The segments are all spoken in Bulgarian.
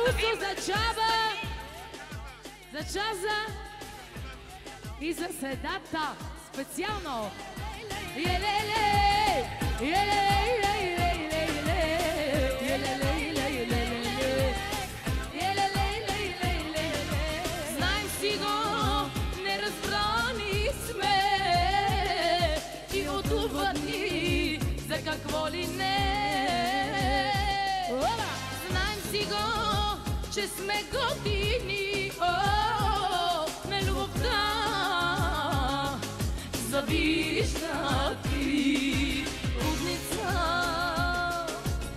изкуство за Чаба, за Чаза и за седата специално. Знаем си го, неразбрани сме и отдувани за какво ли не. Знаем си го, че сме години на любовта. Завижда ти, лудница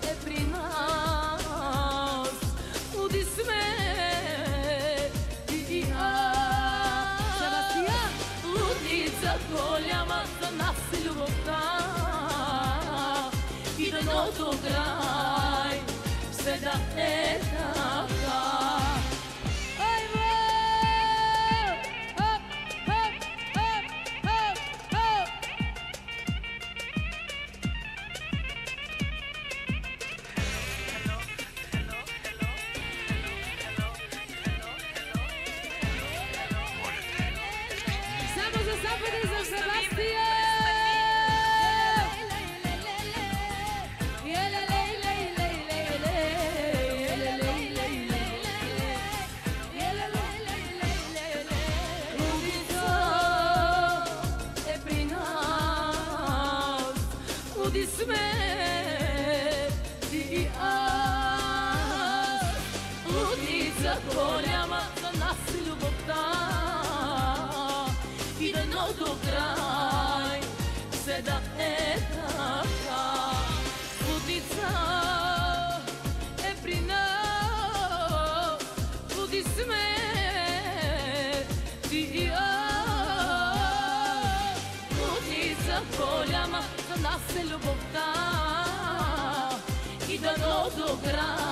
е при нас. Луди сме и аз. Себастиян! Лудница голяма за нас е любовта. И дъното край все да е така. Голяма за нас е любовта и дъното край все да е така. Лудница е при нас, луди сме ти и аз. Лудница голяма за нас е любовта и дъното край